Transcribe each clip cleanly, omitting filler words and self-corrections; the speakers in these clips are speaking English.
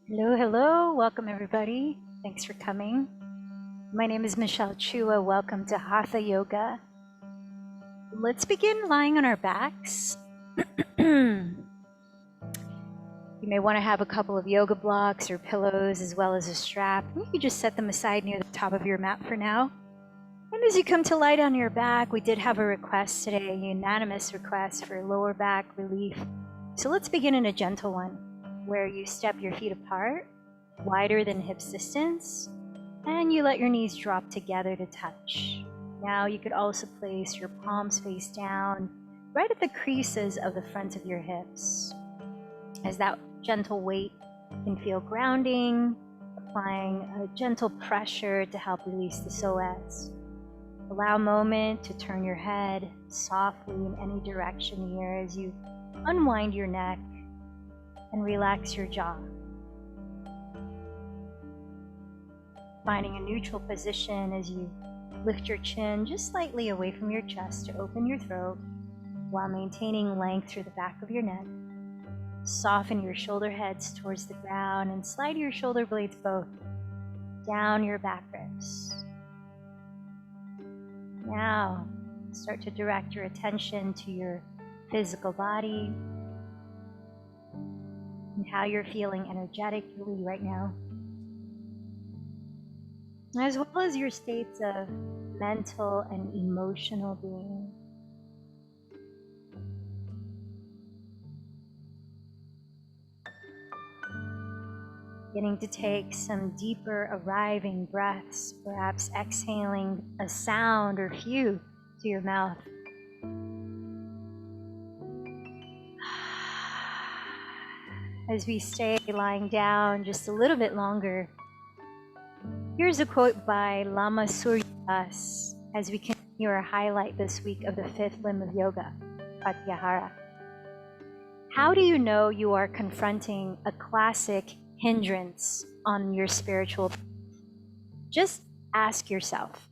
Hello, hello. Welcome, everybody. Thanks for coming. My name is Michelle Chua. Welcome to Hatha Yoga. Let's begin lying on our backs. You may want to have a couple of yoga blocks or pillows as well as a strap. You can just set them aside near the top of your mat for now. And as you come to lie down on your back, we did have a request today, a unanimous request for lower back relief. So let's begin in a gentle one, where you step your feet apart, wider than hip distance, and you let your knees drop together to touch. Now you could also place your palms face down, right at the creases of the front of your hips. As that gentle weight can feel grounding, applying a gentle pressure to help release the psoas. Allow a moment to turn your head softly in any direction here as you unwind your neck and relax your jaw. Finding a neutral position as you lift your chin just slightly away from your chest to open your throat while maintaining length through the back of your neck. Soften your shoulder heads towards the ground and slide your shoulder blades both down your back ribs. Now, start to direct your attention to your physical body and how you're feeling energetically right now, as well as your states of mental and emotional being. Beginning to take some deeper arriving breaths, perhaps exhaling a sound or few to your mouth. As we stay lying down just a little bit longer, here's a quote by Lama Surya Das as we continue our highlight this week of the fifth limb of yoga, Pratyahara. How do you know you are confronting a classic hindrance on your spiritual path? Just ask yourself,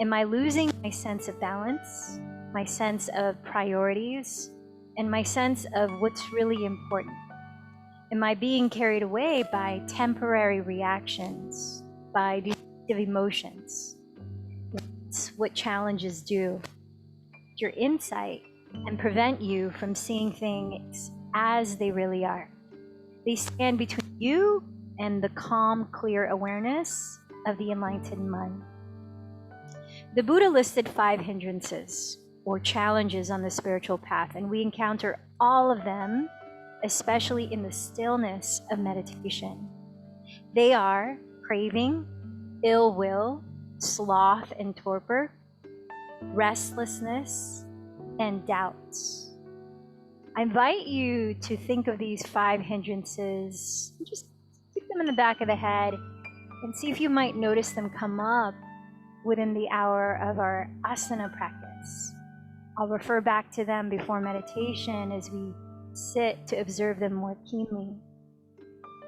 am I losing my sense of balance, my sense of priorities, and my sense of what's really important? Am I being carried away by temporary reactions, by destructive emotions? That's what challenges do. Your insight and prevent you from seeing things as they really are. They stand between you and the calm, clear awareness of the enlightened mind. The Buddha listed 5 hindrances or challenges on the spiritual path, and we encounter all of them, especially in the stillness of meditation. They are craving, ill will, sloth and torpor, restlessness, and doubts. I invite you to think of these 5 hindrances, just stick them in the back of the head and see if you might notice them come up within the hour of our asana practice. I'll refer back to them before meditation as we sit to observe them more keenly.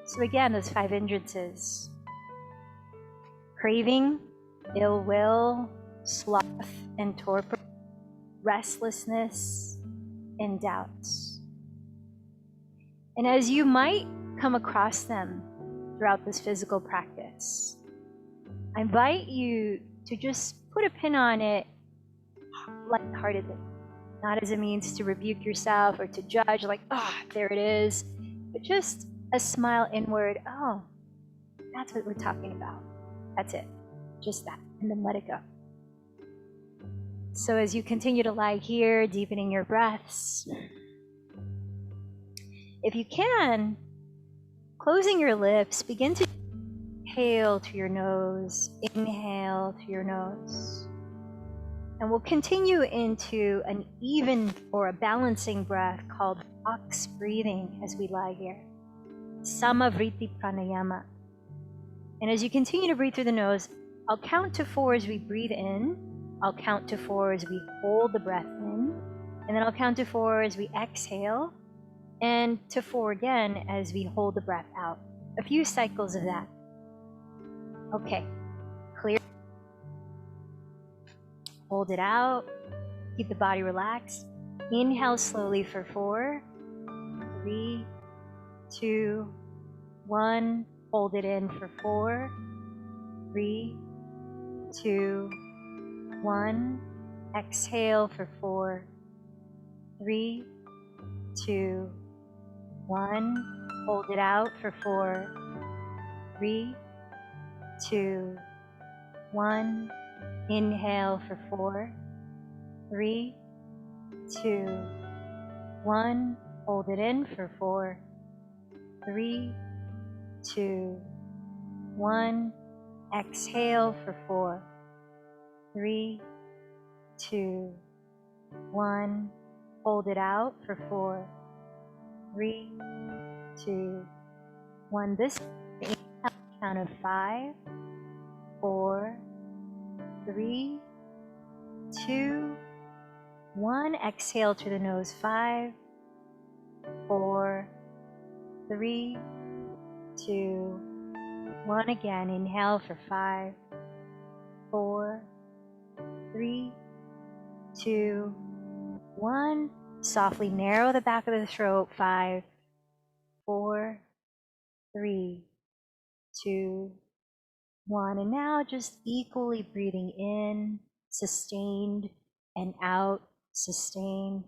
So again, those 5 hindrances: craving, ill will, sloth and torpor, restlessness, and doubts. And as you might come across them throughout this physical practice, I invite you to just put a pin on it lightheartedly, not as a means to rebuke yourself or to judge, like, there it is, but just a smile inward. Oh, that's what we're talking about. That's it. Just that. And then let it go. So as you continue to lie here, deepening your breaths, if you can, closing your lips, begin to exhale to your nose, inhale to your nose. And we'll continue into an even or a balancing breath called box breathing as we lie here. Samavriti pranayama. And as you continue to breathe through the nose, I'll count to 4 as we breathe in. I'll count to 4 as we hold the breath in. And then I'll count to 4 as we exhale. And to 4 again as we hold the breath out. A few cycles of that. Okay, clear. Hold it out. Keep the body relaxed. Inhale slowly for 4, 3, 2, 1. Hold it in for 4, 3, 2, 1. Exhale for 4, 3, 2, 1. Hold it out for 4, 3, 2, 1. Inhale for 4, 3, 2, 1. Hold it in for 4, 3, 2, 1. Exhale for 4, 3, 2, 1. Hold it out for 4, 3, 2, 1. This inhale count of 5, 4, 3, 2, 1. Exhale through the nose. 5, 4, 3, 2, 1. Again, inhale for 5, 4, 3, 2, 1. Softly narrow the back of the throat. 5, 4, 3, 2, 1. And now just equally breathing in, sustained, and out, sustained.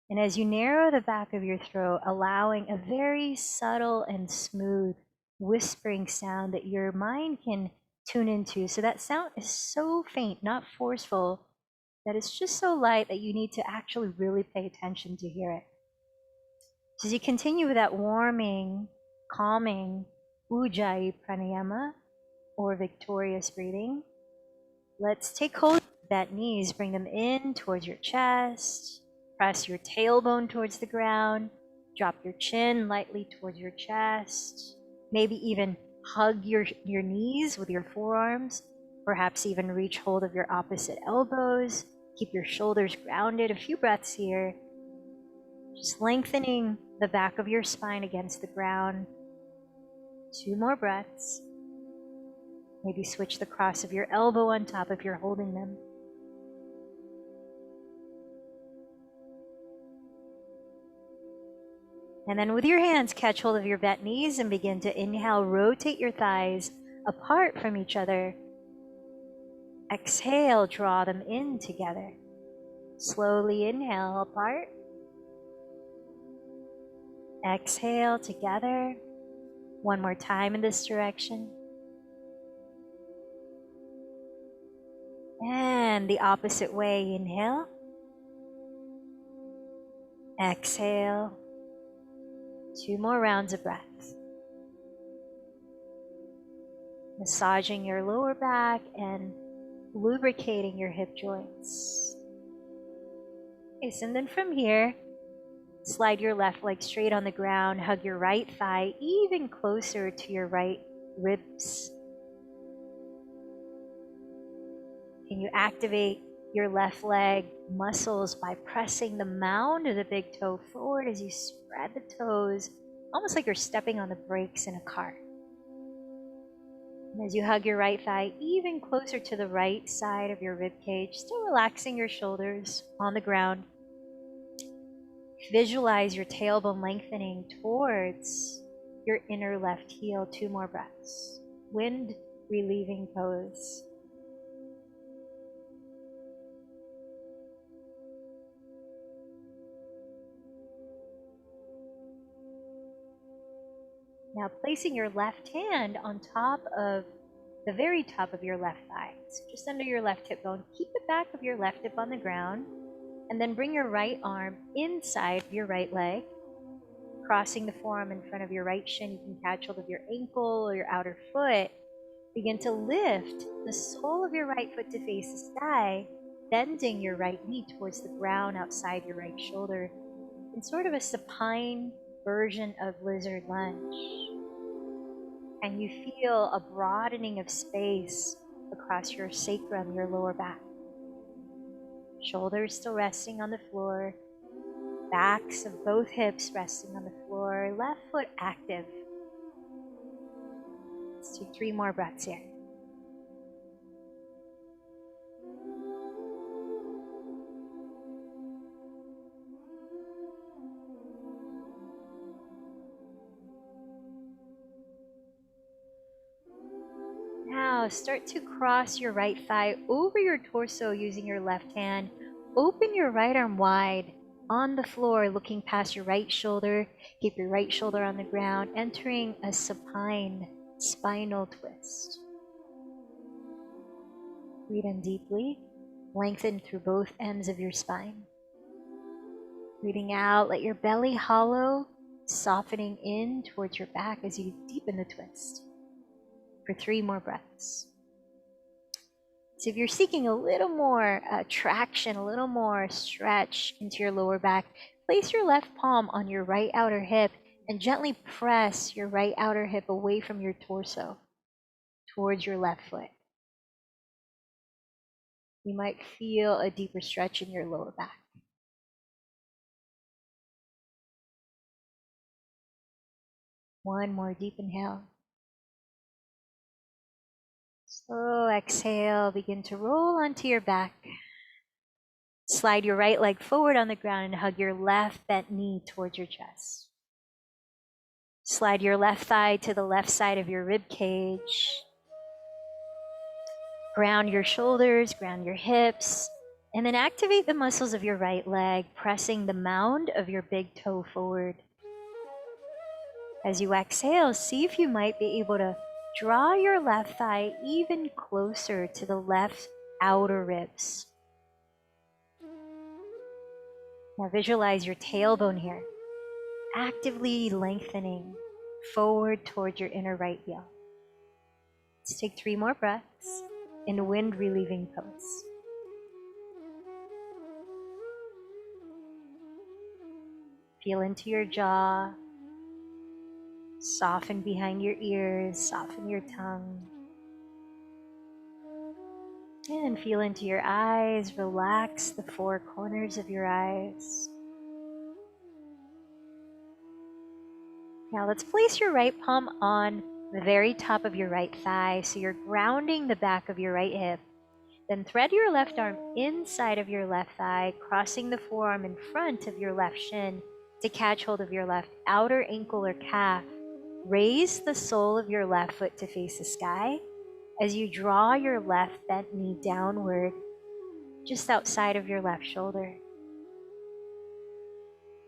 And as you narrow the back of your throat, allowing a very subtle and smooth whispering sound that your mind can tune into. So that sound is so faint, not forceful, that it's just so light that you need to actually really pay attention to hear it. So as you continue with that warming, calming Ujjayi pranayama, or victorious breathing, let's take hold of that knees, bring them in towards your chest, press your tailbone towards the ground, drop your chin lightly towards your chest, maybe even hug your knees with your forearms, perhaps even reach hold of your opposite elbows, keep your shoulders grounded. A few breaths here, just lengthening the back of your spine against the ground. 2 more breaths. Maybe switch the cross of your elbow on top if you're holding them. And then with your hands, catch hold of your bent knees and begin to inhale. Rotate your thighs apart from each other. Exhale, draw them in together. Slowly inhale apart. Exhale together. One more time in this direction. And the opposite way, inhale. Exhale. 2 more rounds of breath. Massaging your lower back and lubricating your hip joints. Okay, so then from here, slide your left leg straight on the ground, hug your right thigh even closer to your right ribs. Can you activate your left leg muscles by pressing the mound of the big toe forward as you spread the toes, almost like you're stepping on the brakes in a car. And as you hug your right thigh even closer to the right side of your rib cage, still relaxing your shoulders on the ground. Visualize your tailbone lengthening towards your inner left heel. 2 more breaths. Wind relieving pose. Now placing your left hand on top of the very top of your left thigh, so just under your left hip bone. Keep the back of your left hip on the ground, and then bring your right arm inside your right leg, crossing the forearm in front of your right shin. You can catch hold of your ankle or your outer foot. Begin to lift the sole of your right foot to face the sky, bending your right knee towards the ground outside your right shoulder in sort of a supine version of lizard lunge. And you feel a broadening of space across your sacrum, your lower back. Shoulders still resting on the floor, backs of both hips resting on the floor, left foot active. Let's do 3 more breaths here. now, start to cross your right thigh over your torso using your left hand. Open your right arm wide on the floor, looking past your right shoulder. Keep your right shoulder on the ground, entering a supine spinal twist. Breathe in deeply. Lengthen through both ends of your spine. Breathing out, let your belly hollow, softening in towards your back as you deepen the twist. For 3 more breaths. So if you're seeking a little more traction, a little more stretch into your lower back, place your left palm on your right outer hip and gently press your right outer hip away from your torso towards your left foot. You might feel a deeper stretch in your lower back. One more deep inhale. Slow exhale, begin to roll onto your back. Slide your right leg forward on the ground and hug your left bent knee towards your chest. Slide your left thigh to the left side of your rib cage. Ground your shoulders, ground your hips, and then activate the muscles of your right leg, pressing the mound of your big toe forward. As you exhale, see if you might be able to draw your left thigh even closer to the left outer ribs. Now visualize your tailbone here, actively lengthening forward towards your inner right heel. Let's take 3 more breaths in wind relieving pose. Feel into your jaw. Soften behind your ears, soften your tongue. And feel into your eyes, relax the 4 corners of your eyes. Now let's place your right palm on the very top of your right thigh, so you're grounding the back of your right hip. Then thread your left arm inside of your left thigh, crossing the forearm in front of your left shin to catch hold of your left outer ankle or calf. Raise the sole of your left foot to face the sky as you draw your left bent knee downward just outside of your left shoulder.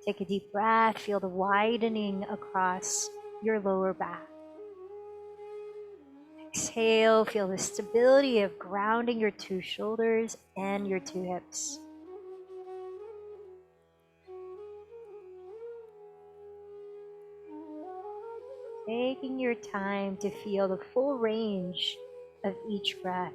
Take a deep breath, feel the widening across your lower back. Exhale, feel the stability of grounding your 2 shoulders and your 2 hips. Taking your time to feel the full range of each breath.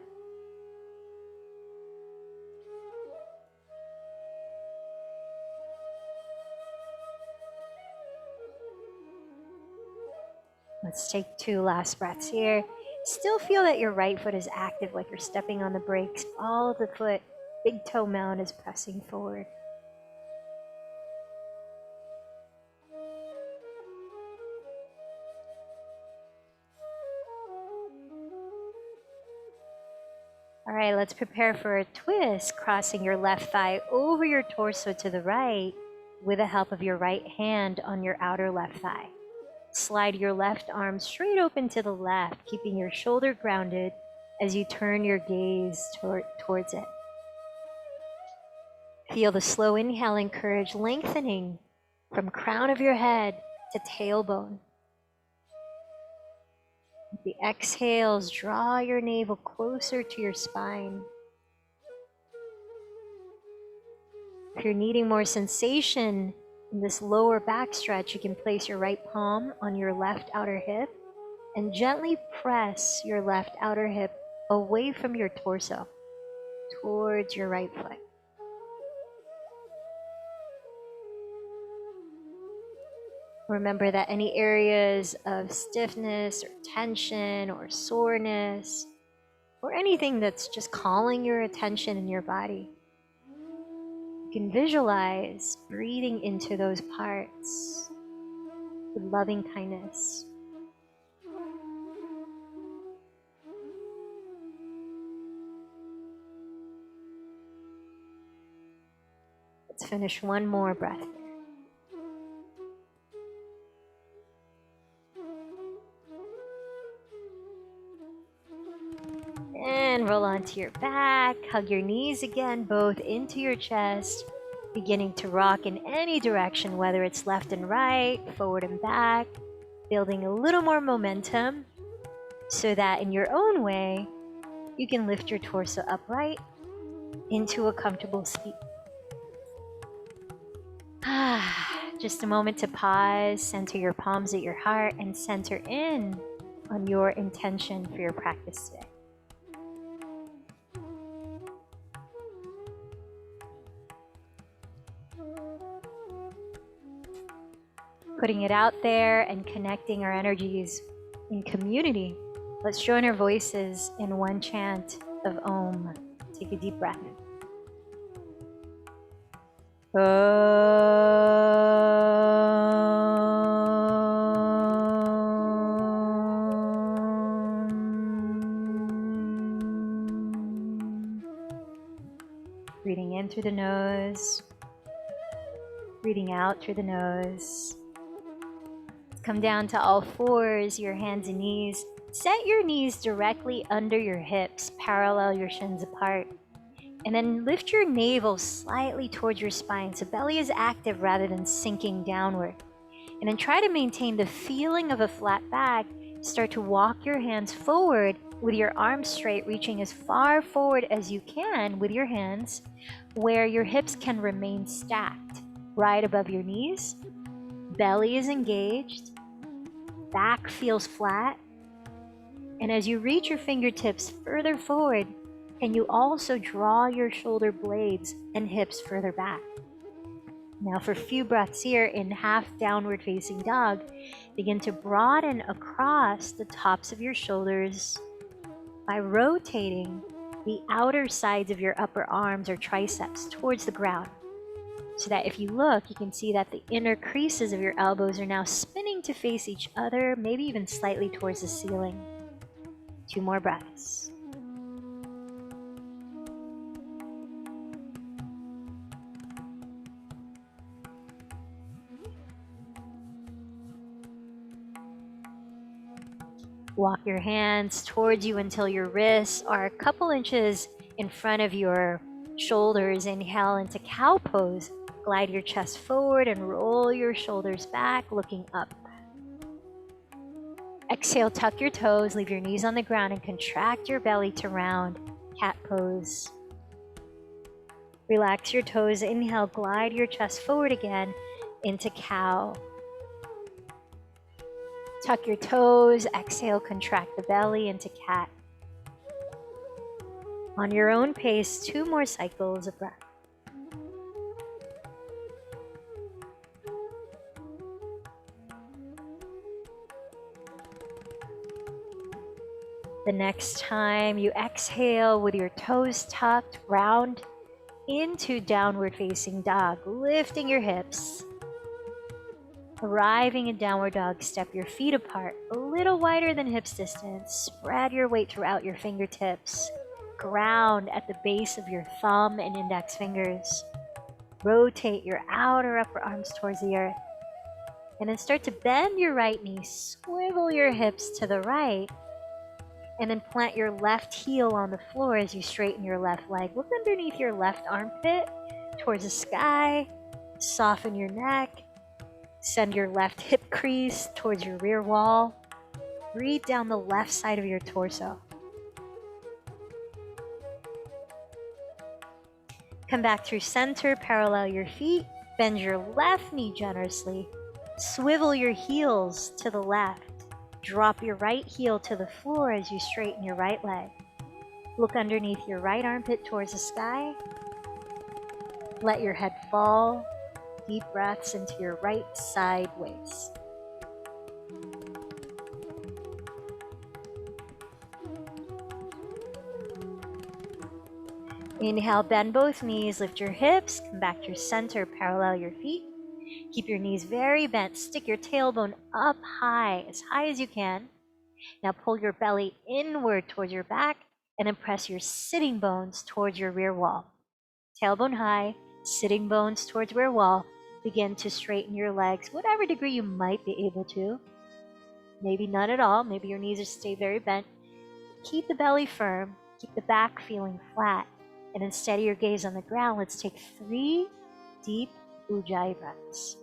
Let's take 2 last breaths here. Still feel that your right foot is active, like you're stepping on the brakes. Ball of the foot, big toe mound is pressing forward. All right, let's prepare for a twist, crossing your left thigh over your torso to the right with the help of your right hand on your outer left thigh. Slide your left arm straight open to the left, keeping your shoulder grounded as you turn your gaze towards it. Feel the slow inhale and courage lengthening from crown of your head to tailbone. With the exhales, draw your navel closer to your spine. If you're needing more sensation in this lower back stretch, you can place your right palm on your left outer hip and gently press your left outer hip away from your torso towards your right foot. Remember that any areas of stiffness or tension or soreness or anything that's just calling your attention in your body, you can visualize breathing into those parts with loving kindness. Let's finish 1 more breath. And roll onto your back. Hug your knees again, both into your chest, beginning to rock in any direction, whether it's left and right, forward and back, building a little more momentum so that in your own way, you can lift your torso upright into a comfortable seat. Just a moment to pause, center your palms at your heart, and center in on your intention for your practice today. Putting it out there and connecting our energies in community. Let's join our voices in one chant of Om. Take a deep breath. Breathing in through the nose, breathing out through the nose. Come down to all fours, your hands and knees. Set your knees directly under your hips, parallel your shins apart. And then lift your navel slightly towards your spine so belly is active rather than sinking downward. And then try to maintain the feeling of a flat back. Start to walk your hands forward with your arms straight, reaching as far forward as you can with your hands, where your hips can remain stacked right above your knees. Belly is engaged. Back feels flat. And as you reach your fingertips further forward, can you also draw your shoulder blades and hips further back? Now for a few breaths here in half downward facing dog, begin to broaden across the tops of your shoulders by rotating the outer sides of your upper arms or triceps towards the ground. So that if you look, you can see that the inner creases of your elbows are now spinning to face each other, maybe even slightly towards the ceiling. 2 more breaths. Walk your hands towards you until your wrists are a couple inches in front of your shoulders. Inhale into cow pose. Glide your chest forward and roll your shoulders back, looking up. Exhale, tuck your toes, leave your knees on the ground, and contract your belly to round, cat pose. Relax your toes. Inhale, glide your chest forward again into cow. Tuck your toes. Exhale, contract the belly into cat. On your own pace, 2 more cycles of breath. The next time you exhale with your toes tucked, round into downward facing dog, lifting your hips. Arriving in downward dog, step your feet apart, a little wider than hips distance. Spread your weight throughout your fingertips. Ground at the base of your thumb and index fingers. Rotate your outer upper arms towards the earth. And then start to bend your right knee, swivel your hips to the right, and then plant your left heel on the floor as you straighten your left leg. Look underneath your left armpit towards the sky. Soften your neck. Send your left hip crease towards your rear wall. Breathe down the left side of your torso. Come back through center, parallel your feet. Bend your left knee generously. Swivel your heels to the left. Drop your right heel to the floor as you straighten your right leg. Look underneath your right armpit towards the sky. Let your head fall. Deep breaths into your right side waist. Inhale, bend both knees, lift your hips, come back to center, parallel your feet. Keep your knees very bent. Stick your tailbone up high as you can. Now pull your belly inward towards your back and then press your sitting bones towards your rear wall. Tailbone high, sitting bones towards rear wall. Begin to straighten your legs, whatever degree you might be able to. Maybe none at all. Maybe your knees are stay very bent. keep the belly firm, keep the back feeling flat, and then steady your gaze on the ground. Let's take 3 deep Ujjayi breaths.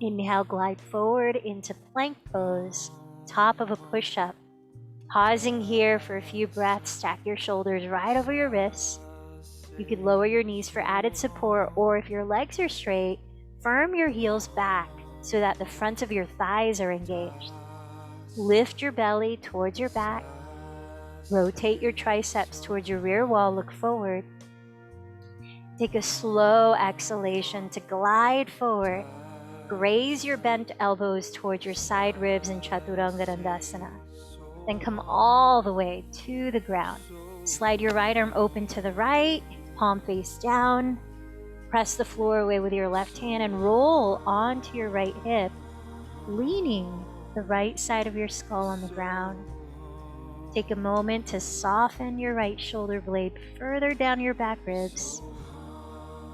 Inhale, glide forward into plank pose, top of a push-up. Pausing here for a few breaths, stack your shoulders right over your wrists. You could lower your knees for added support, or if your legs are straight, firm your heels back so that the front of your thighs are engaged. Lift your belly towards your back. Rotate your triceps towards your rear wall, look forward. Take a slow exhalation to glide forward. Graze your bent elbows towards your side ribs in Chaturanga Dandasana. Then come all the way to the ground. Slide your right arm open to the right, palm face down. Press the floor away with your left hand and roll onto your right hip, leaning the right side of your skull on the ground. Take a moment to soften your right shoulder blade further down your back ribs.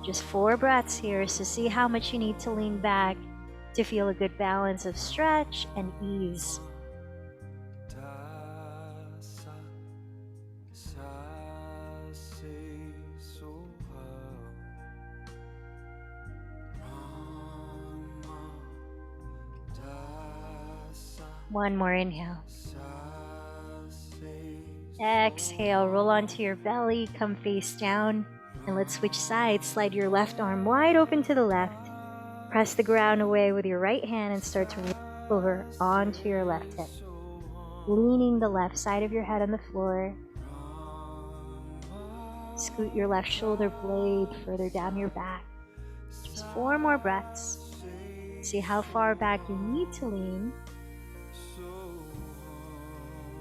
Just 4 breaths here, so see how much you need to lean back to feel a good balance of stretch and ease. One more inhale. Exhale, roll onto your belly, come face down, and let's switch sides. Slide your left arm wide open to the left. Press the ground away with your right hand and start to roll over onto your left hip, leaning the left side of your head on the floor. Scoot your left shoulder blade further down your back. Just 4 more breaths. See how far back you need to lean.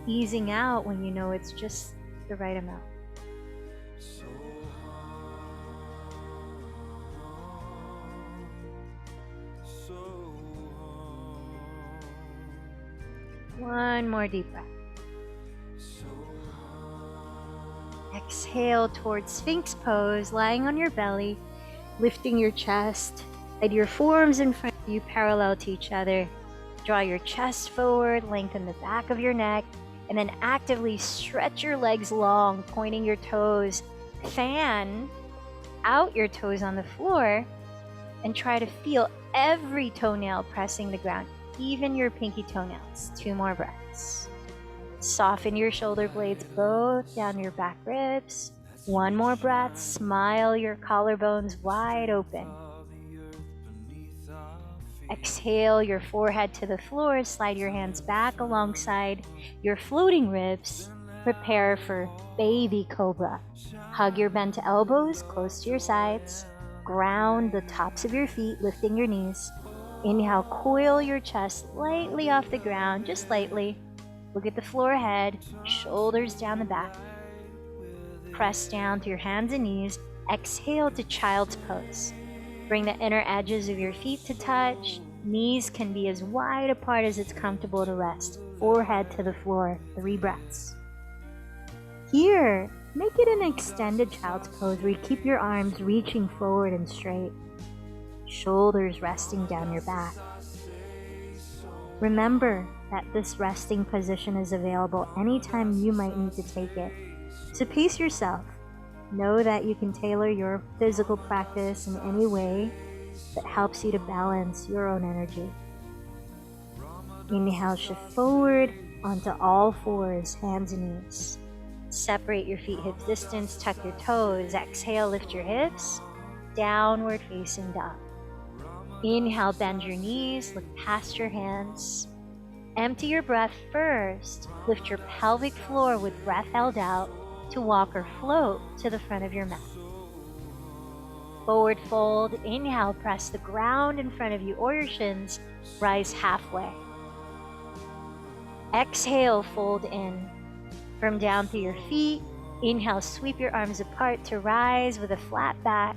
Easing out when you know it's just the right amount. One more deep breath. Exhale towards Sphinx pose, lying on your belly, lifting your chest. Slide your forearms in front of you parallel to each other. Draw your chest forward, lengthen the back of your neck, and then actively stretch your legs long, pointing your toes. Fan out your toes on the floor and try to feel every toenail pressing the ground, even your pinky toenails. 2 more breaths. Soften your shoulder blades both down your back ribs. 1 more breath. Smile your collarbones wide open. Exhale your forehead to the floor. Slide your hands back alongside your floating ribs. Prepare for baby cobra. Hug your bent elbows close to your sides. Ground the tops of your feet, lifting your knees. Inhale, coil your chest lightly off the ground, just lightly. Look at the floor ahead, shoulders down the back. Press down to your hands and knees. Exhale to child's pose. Bring the inner edges of your feet to touch. Knees can be as wide apart as it's comfortable to rest. Forehead to the floor. 3 breaths. Here, make it an extended child's pose where you keep your arms reaching forward and straight. Shoulders resting down your back. Remember that this resting position is available anytime you might need to take it. So pace yourself. Know that you can tailor your physical practice in any way that helps you to balance your own energy. Inhale, shift forward onto all 4s, hands and knees. Separate your feet hip distance, tuck your toes. Exhale, lift your hips, downward facing dog. Inhale, bend your knees, look past your hands. Empty your breath first. Lift your pelvic floor with breath held out to walk or float to the front of your mat. Forward fold. Inhale, press the ground in front of you or your shins. Rise halfway. Exhale, fold in. From down through your feet. Inhale, sweep your arms apart to rise with a flat back.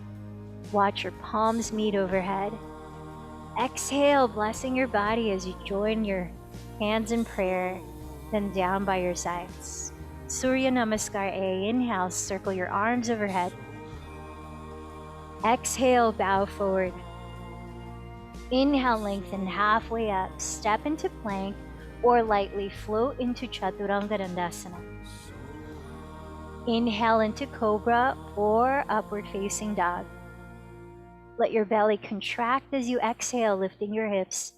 Watch your palms meet overhead. Exhale, blessing your body as you join your hands in prayer, then down by your sides. Surya Namaskar A. Inhale, circle your arms overhead. Exhale, bow forward. Inhale, lengthen halfway up, step into plank, or lightly float into Chaturanga Dandasana. Inhale into Cobra or Upward Facing Dog. Let your belly contract as you exhale, lifting your hips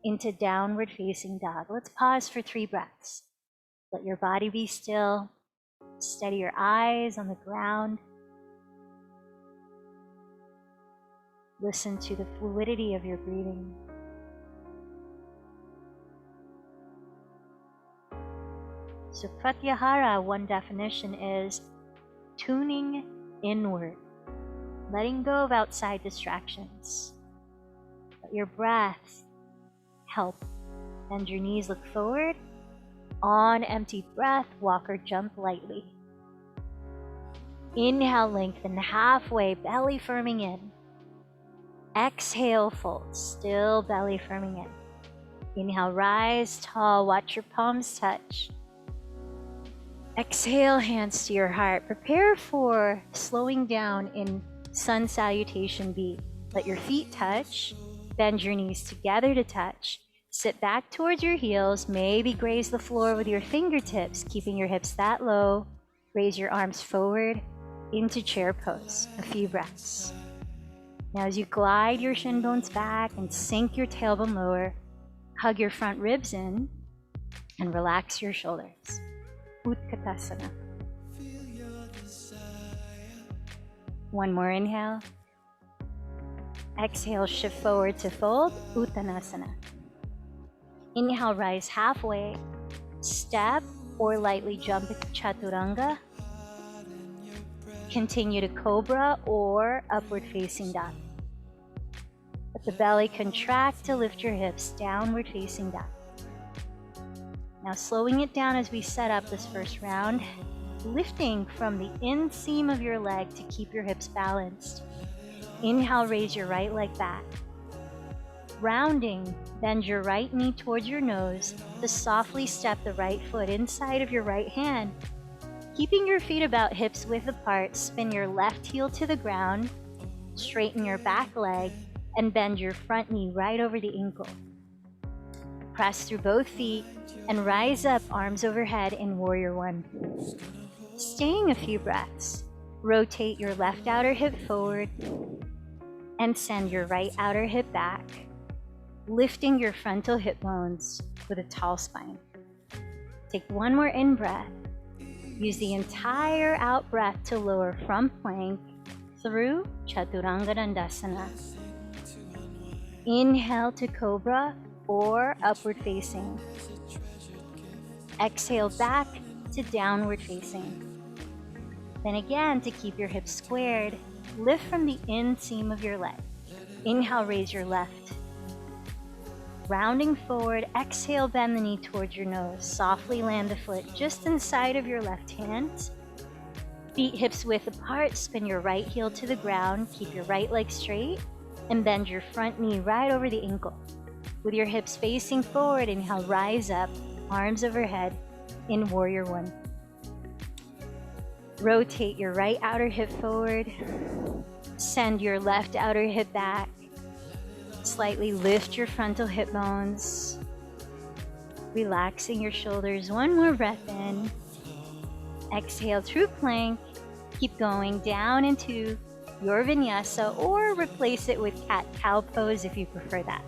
into Downward Facing Dog. Let's pause for 3 breaths. Let your body be still. Steady your eyes on the ground. Listen to the fluidity of your breathing. So Pratyahara, one definition is tuning inward, letting go of outside distractions. Let your breath help. Bend your knees, look forward. On empty breath, walk or jump lightly. Inhale, lengthen halfway, belly firming in. Exhale, fold, still belly firming in. Inhale, rise tall, watch your palms touch. Exhale, hands to your heart. Prepare for slowing down in sun salutation B. Let your feet touch, bend your knees together to touch. Sit back towards your heels, maybe graze the floor with your fingertips, keeping your hips that low. Raise your arms forward into chair pose. A few breaths. Now as you glide your shin bones back and sink your tailbone lower, hug your front ribs in and relax your shoulders. Utkatasana. One more inhale. Exhale, shift forward to fold, Uttanasana. Inhale, rise halfway, step or lightly jump into Chaturanga. Continue to Cobra or Upward Facing Dog. Let the belly contract to lift your hips, Downward Facing Dog. Now slowing it down as we set up this first round, lifting from the inseam of your leg to keep your hips balanced. Inhale, raise your right leg back. Rounding, bend your right knee towards your nose to softly step the right foot inside of your right hand. Keeping your feet about hips width apart, spin your left heel to the ground, straighten your back leg, and bend your front knee right over the ankle. Press through both feet and rise up, arms overhead in Warrior One. Staying a few breaths, rotate your left outer hip forward and send your right outer hip back, lifting your frontal hip bones with a tall spine. Take one more in-breath. Use the entire out-breath to lower from plank through Chaturanga Dandasana. Inhale to Cobra or Upward Facing. Exhale back to Downward Facing. Then again, to keep your hips squared, lift from the inseam of your leg. Inhale, raise your left. Rounding forward, exhale, bend the knee towards your nose. Softly land the foot just inside of your left hand. Feet hips width apart, spin your right heel to the ground, keep your right leg straight, and bend your front knee right over the ankle. With your hips facing forward, inhale, rise up, arms overhead in Warrior One. Rotate your right outer hip forward, send your left outer hip back, slightly lift your frontal hip bones, relaxing your shoulders. One more breath in. Exhale through plank. Keep going down into your vinyasa or replace it with cat-cow pose if you prefer that.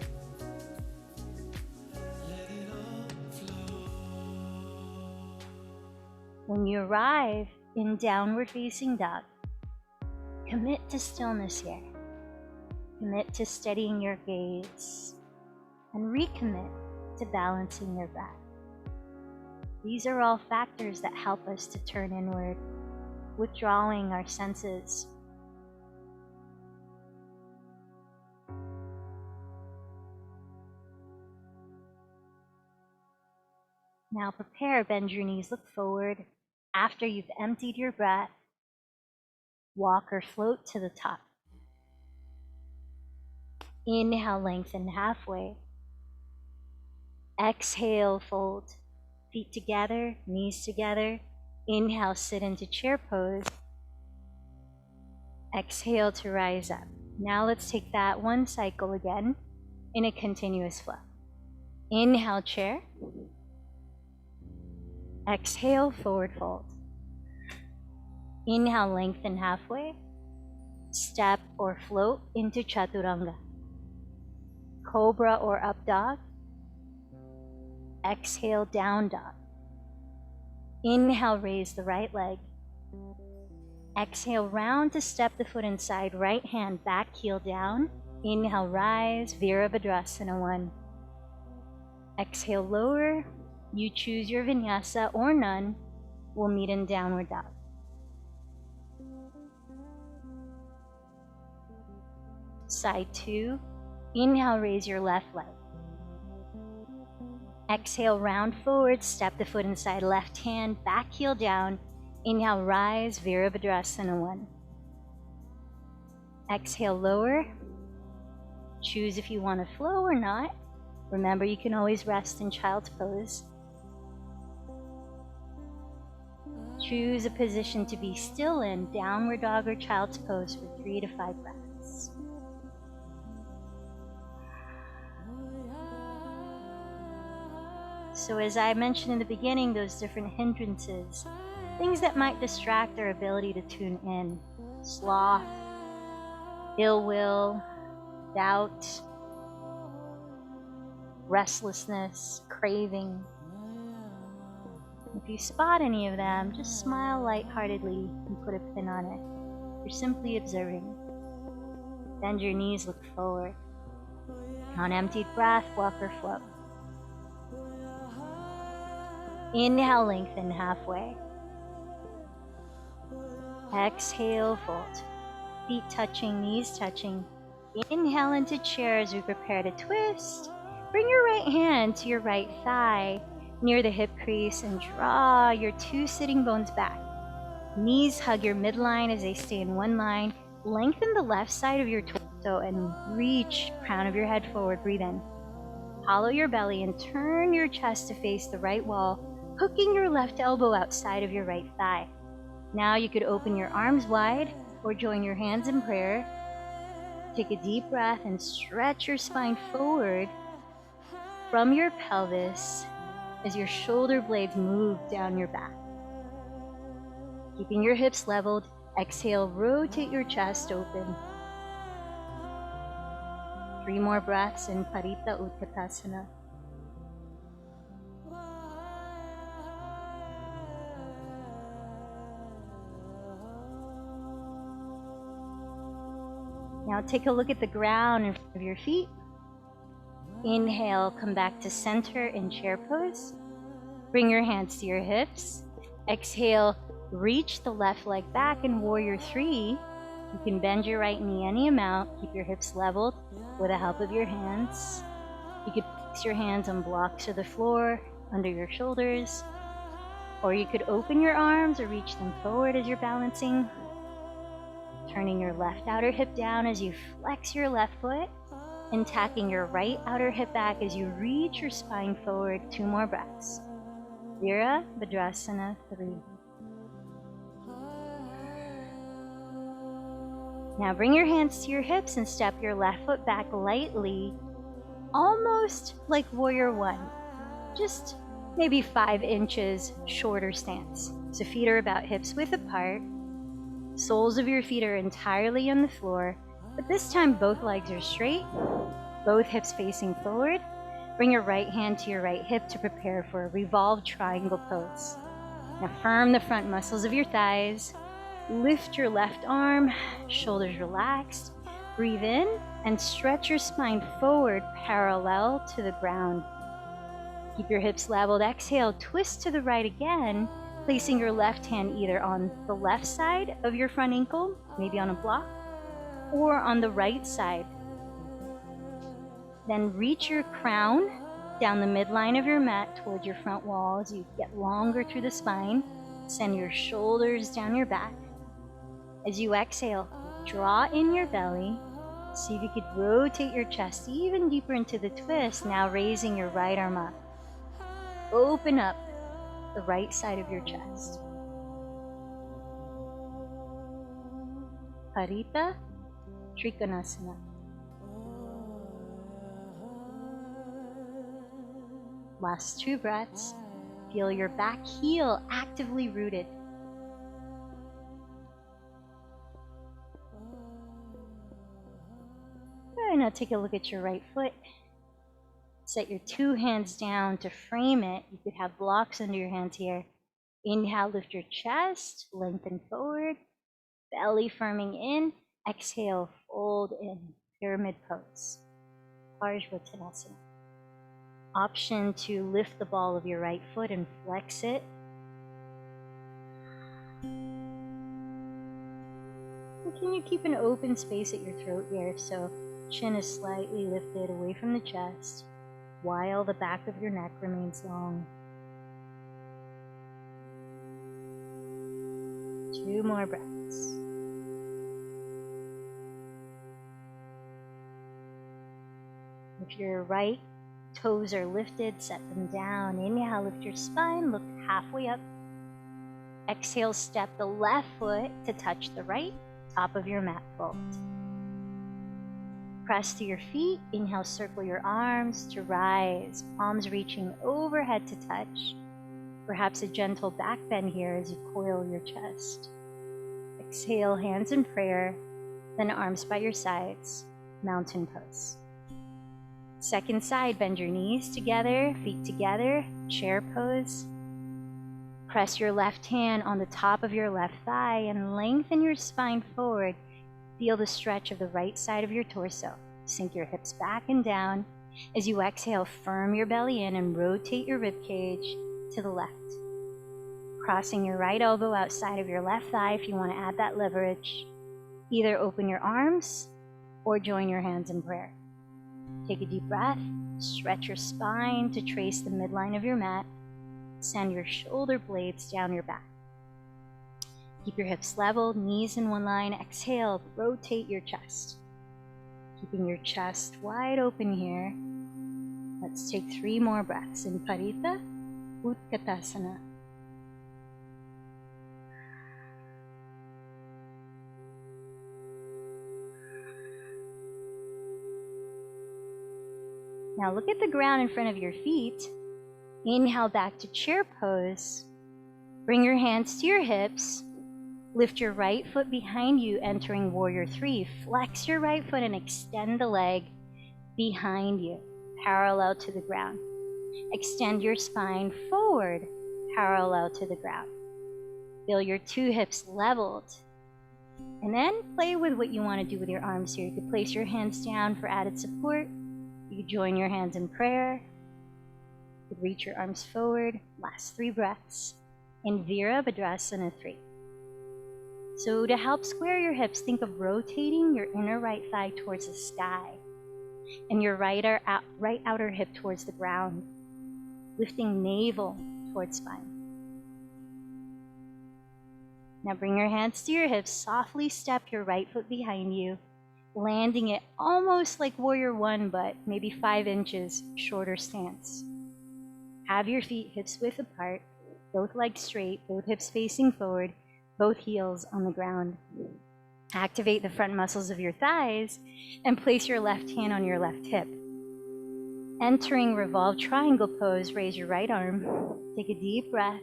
When you arrive in Downward Facing Dog, commit to stillness here. Commit to steadying your gaze and recommit to balancing your breath. These are all factors that help us to turn inward, withdrawing our senses. Now prepare, bend your knees, look forward. After you've emptied your breath, walk or float to the top. Inhale, lengthen halfway. Exhale, fold. Feet together, knees together. Inhale, sit into chair pose. Exhale to rise up. Now let's take that one cycle again in a continuous flow. Inhale, chair. Exhale, forward fold. Inhale, lengthen halfway. Step or float into chaturanga. Cobra or up dog. Exhale, down dog. Inhale, raise the right leg. Exhale, round to step the foot inside, right hand back, heel down. Inhale, rise, Virabhadrasana 1. Exhale, lower. You choose your vinyasa or none. We'll meet in downward dog. Side 2. Inhale, raise your left leg. Exhale, round forward, step the foot inside, left hand, back heel down. Inhale, rise, Virabhadrasana 1. Exhale, lower. Choose if you want to flow or not. Remember, you can always rest in child's pose. Choose a position to be still in, downward dog or child's pose for 3 to 5 breaths. So as I mentioned in the beginning, those different hindrances, things that might distract our ability to tune in. Sloth, ill will, doubt, restlessness, craving. If you spot any of them, just smile lightheartedly and put a pin on it. You're simply observing. Bend your knees, look forward. On emptied breath, walk or float. Inhale, lengthen halfway. Exhale, fold. Feet touching, knees touching. Inhale into chair as we prepare to twist. Bring your right hand to your right thigh near the hip crease and draw your 2 sitting bones back. Knees hug your midline as they stay in one line. Lengthen the left side of your torso and reach crown of your head forward. Breathe in. Hollow your belly and turn your chest to face the right wall, hooking your left elbow outside of your right thigh. Now you could open your arms wide or join your hands in prayer. Take a deep breath and stretch your spine forward from your pelvis as your shoulder blades move down your back. Keeping your hips leveled, exhale, rotate your chest open. 3 more breaths in Parita Utkatasana. Now take a look at the ground in front of your feet. Inhale, come back to center in chair pose. Bring your hands to your hips. Exhale, reach the left leg back in warrior 3. You can bend your right knee any amount. Keep your hips leveled with the help of your hands. You could place your hands on blocks of the floor under your shoulders, or you could open your arms or reach them forward as you're balancing. Turning your left outer hip down as you flex your left foot, and tacking your right outer hip back as you reach your spine forward. 2 more breaths. Virabhadrasana 3. Now bring your hands to your hips and step your left foot back lightly, almost like warrior 1. Just maybe 5 inches shorter stance. So feet are about hips width apart. Soles of your feet are entirely on the floor, but this time both legs are straight, both hips facing forward. Bring your right hand to your right hip to prepare for a revolved triangle pose. Now firm the front muscles of your thighs. Lift your left arm, shoulders relaxed. Breathe in and stretch your spine forward parallel to the ground. Keep your hips leveled. Exhale, twist to the right again, placing your left hand either on the left side of your front ankle, maybe on a block, or on the right side. Then reach your crown down the midline of your mat towards your front wall as you get longer through the spine. Send your shoulders down your back. As you exhale, draw in your belly. See if you could rotate your chest even deeper into the twist. Now raising your right arm up. Open up the right side of your chest. Parita Trikonasana. Last 2 breaths. Feel your back heel actively rooted. Good. Now take a look at your right foot. Set your 2 hands down to frame it. You could have blocks under your hands here. Inhale, lift your chest, lengthen forward, belly firming in. Exhale, fold in, pyramid pose, Parsvottanasana. Option to lift the ball of your right foot and flex it. And can you keep an open space at your throat here so chin is slightly lifted away from the chest while the back of your neck remains long. 2 more breaths. If your right toes are lifted, set them down. Inhale, lift your spine, look halfway up. Exhale, step the left foot to touch the right, top of your mat fold. Press to your feet. Inhale, circle your arms to rise, palms reaching overhead to touch. Perhaps a gentle back bend here as you coil your chest. Exhale, hands in prayer, then arms by your sides, mountain pose. Second side, bend your knees together, feet together, chair pose. Press your left hand on the top of your left thigh and lengthen your spine forward. Feel the stretch of the right side of your torso. Sink your hips back and down. As you exhale, firm your belly in and rotate your rib cage to the left. Crossing your right elbow outside of your left thigh if you want to add that leverage. Either open your arms or join your hands in prayer. Take a deep breath, stretch your spine to trace the midline of your mat. Send your shoulder blades down your back. Keep your hips level, knees in one line. Exhale, rotate your chest. Keeping your chest wide open here. Let's take 3 more breaths in Parita Utkatasana. Now look at the ground in front of your feet. Inhale back to chair pose. Bring your hands to your hips. Lift your right foot behind you, entering warrior 3. Flex your right foot and extend the leg behind you, parallel to the ground. Extend your spine forward, parallel to the ground. Feel your 2 hips leveled. And then play with what you want to do with your arms here. You could place your hands down for added support. You could join your hands in prayer. You could reach your arms forward. Last 3 breaths in Virabhadrasana 3. So to help square your hips, think of rotating your inner right thigh towards the sky and your right outer hip towards the ground, lifting navel towards spine. Now bring your hands to your hips, softly step your right foot behind you, landing it almost like warrior 1, but maybe 5 inches shorter stance. Have your feet hips width apart, both legs straight, both hips facing forward, both heels on the ground. Activate the front muscles of your thighs and place your left hand on your left hip. Entering revolved triangle pose, raise your right arm, take a deep breath,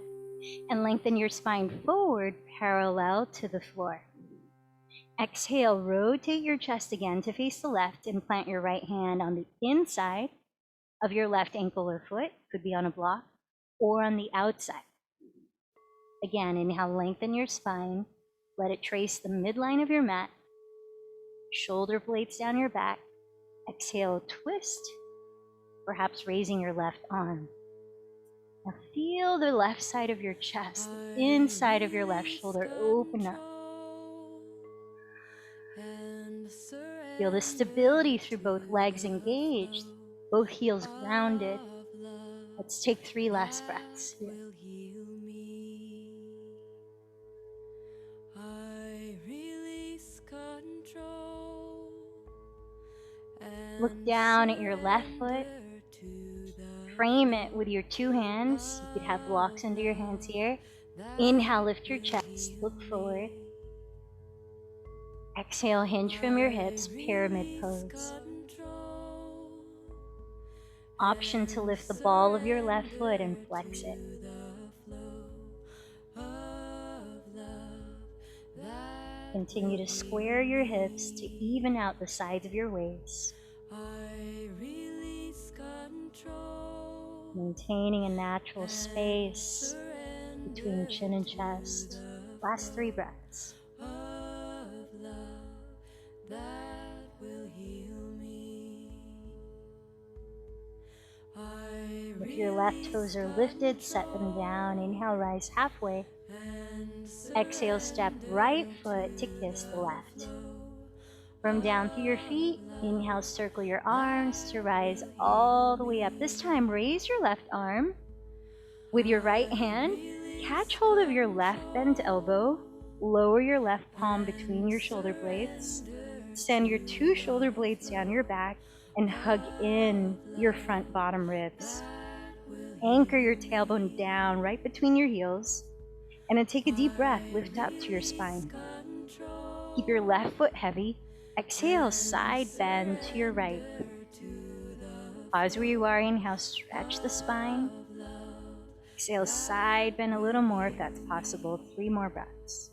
and lengthen your spine forward parallel to the floor. Exhale, rotate your chest again to face the left and plant your right hand on the inside of your left ankle or foot, could be on a block, or on the outside. Again, inhale, lengthen your spine. Let it trace the midline of your mat. Shoulder blades down your back. Exhale, twist, perhaps raising your left arm. Now feel the left side of your chest, the inside of your left shoulder open up. Feel the stability through both legs engaged, both heels grounded. Let's take 3 last breaths here. Look down at your left foot. Frame it with your 2 hands. You could have blocks under your hands here. Inhale, lift your chest, look forward. Exhale, hinge from your hips, pyramid pose. Option to lift the ball of your left foot and flex it. Continue to square your hips to even out the sides of your waist. Maintaining a natural space between chin and chest. Last 3 breaths. If your left toes are lifted, set them down. Inhale, rise halfway. Exhale, step right foot to kiss the left. From down through your feet, inhale, circle your arms to rise all the way up. This time, raise your left arm. With your right hand, catch hold of your left bent elbow. Lower your left palm between your shoulder blades. Send your 2 shoulder blades down your back and hug in your front bottom ribs. Anchor your tailbone down right between your heels. And then take a deep breath, lift up to your spine. Keep your left foot heavy. Exhale, side bend to your right. Pause where you are. Inhale, stretch the spine. Exhale, side bend a little more if that's possible. 3 more breaths.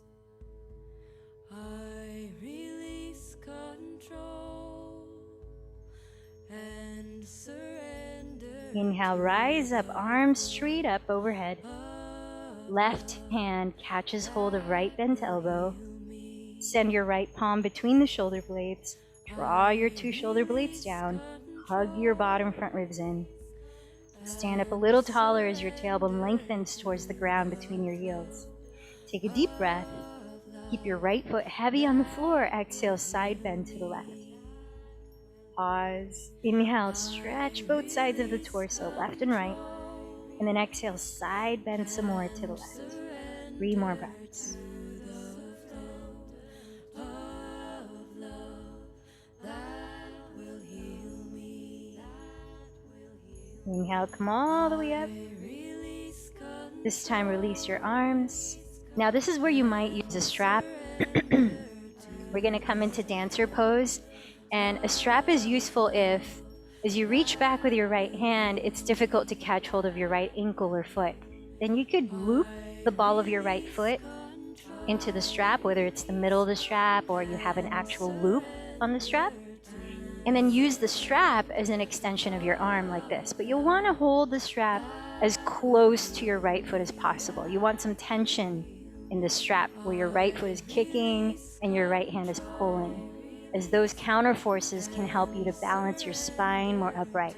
Inhale, rise up, arms straight up overhead. Left hand catches hold of right bent elbow. Send your right palm between the shoulder blades. Draw your 2 shoulder blades down. Hug your bottom front ribs in. Stand up a little taller as your tailbone lengthens towards the ground between your heels. Take a deep breath. Keep your right foot heavy on the floor. Exhale, side bend to the left. Pause. Inhale, stretch both sides of the torso, left and right. And then exhale, side bend some more to the left. 3 more breaths. Inhale, come all the way up. This time, release your arms. Now, this is where you might use a strap. We're going to come into dancer pose. And a strap is useful if, as you reach back with your right hand, it's difficult to catch hold of your right ankle or foot. Then you could loop the ball of your right foot into the strap, whether it's the middle of the strap or you have an actual loop on the strap. And then use the strap as an extension of your arm like this. But you'll want to hold the strap as close to your right foot as possible. You want some tension in the strap where your right foot is kicking and your right hand is pulling, as those counter forces can help you to balance your spine more upright.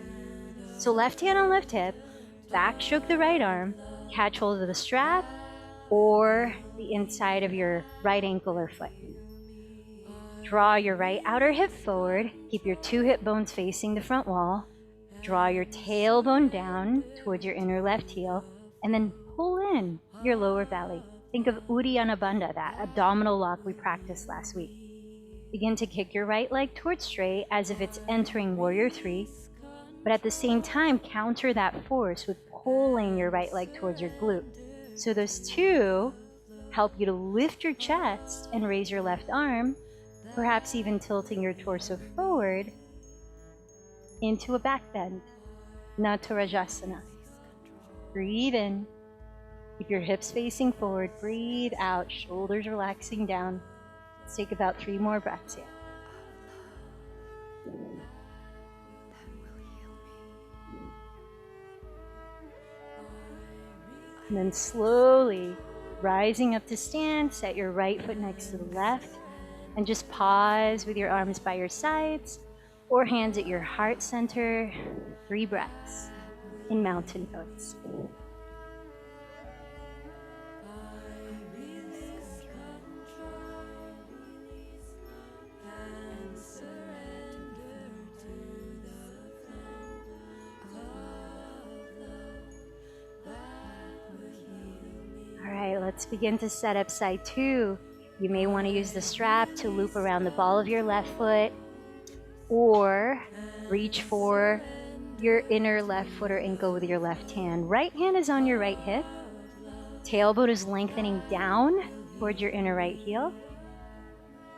So left hand on left hip, back stroke the right arm, catch hold of the strap or the inside of your right ankle or foot. Draw your right outer hip forward. Keep your 2 hip bones facing the front wall. Draw your tailbone down towards your inner left heel, and then pull in your lower belly. Think of Uddiyana Bandha, that abdominal lock we practiced last week. Begin to kick your right leg towards straight as if it's entering Warrior 3, but at the same time, counter that force with pulling your right leg towards your glute. So those 2 help you to lift your chest and raise your left arm, perhaps even tilting your torso forward into a back bend, Natarajasana. Breathe in, keep your hips facing forward, breathe out, shoulders relaxing down. Let's take about 3 more breaths here. And then slowly rising up to stand, set your right foot next to the left. And just pause with your arms by your sides or hands at your heart center. 3 breaths in mountain pose. All right, let's begin to set up side 2. You may want to use the strap to loop around the ball of your left foot or reach for your inner left foot or ankle with your left hand. Right hand is on your right hip. Tailbone is lengthening down towards your inner right heel.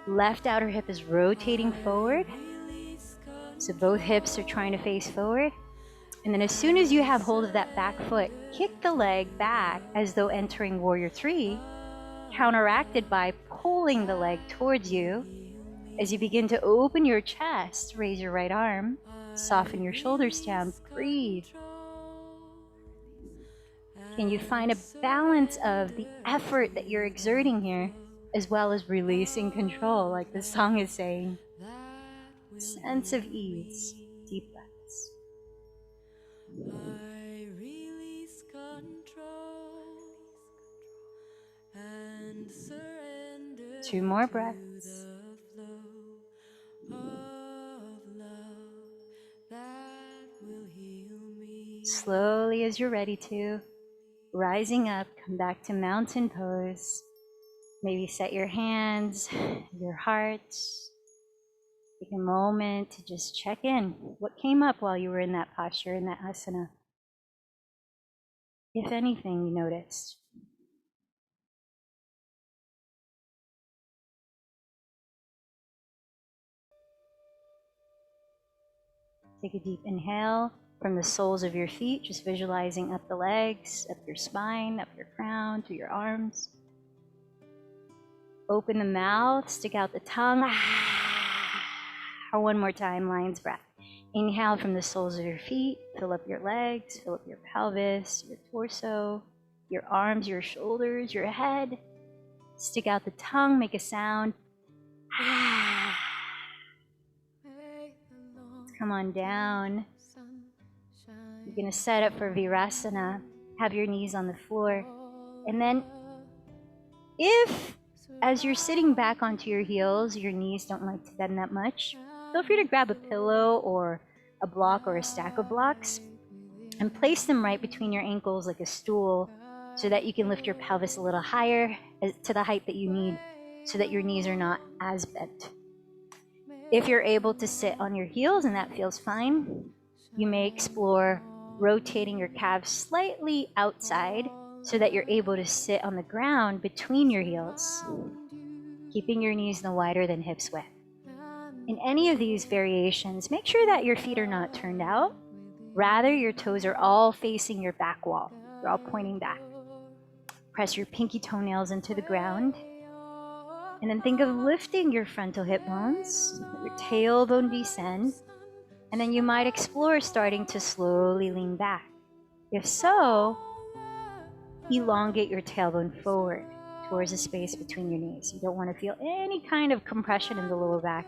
Left outer hip is rotating forward. So both hips are trying to face forward. And then as soon as you have hold of that back foot, kick the leg back as though entering Warrior 3, counteracted by pulling the leg towards you. As you begin to open your chest, raise your right arm, soften your shoulders down, breathe. Can you find a balance of the effort that you're exerting here, as well as releasing control, like the song is saying? Sense of ease, deep breaths. I release control and surrender. 2 more breaths. The flow of love that will heal me. Slowly, as you're ready to, rising up, come back to mountain pose. Maybe set your hands, your heart. Take a moment to just check in. What came up while you were in that posture, in that asana? If anything, you noticed. Take a deep inhale from the soles of your feet, just visualizing up the legs, up your spine, up your crown, to your arms. Open the mouth, stick out the tongue. Or one more time, lion's breath. Inhale from the soles of your feet, fill up your legs, fill up your pelvis, your torso, your arms, your shoulders, your head. Stick out the tongue, make a sound. Come on down. You're going to set up for Virasana. Have your knees on the floor. And then if, as you're sitting back onto your heels, your knees don't like to bend that much, feel free to grab a pillow or a block or a stack of blocks and place them right between your ankles like a stool so that you can lift your pelvis a little higher to the height that you need so that your knees are not as bent. If you're able to sit on your heels and that feels fine, you may explore rotating your calves slightly outside so that you're able to sit on the ground between your heels, keeping your knees no wider than hips width. In any of these variations, make sure that your feet are not turned out. Rather, your toes are all facing your back wall. They're all pointing back. Press your pinky toenails into the ground. And then think of lifting your frontal hip bones, let your tailbone descend, and then you might explore starting to slowly lean back. If so, elongate your tailbone forward towards the space between your knees. You don't want to feel any kind of compression in the lower back.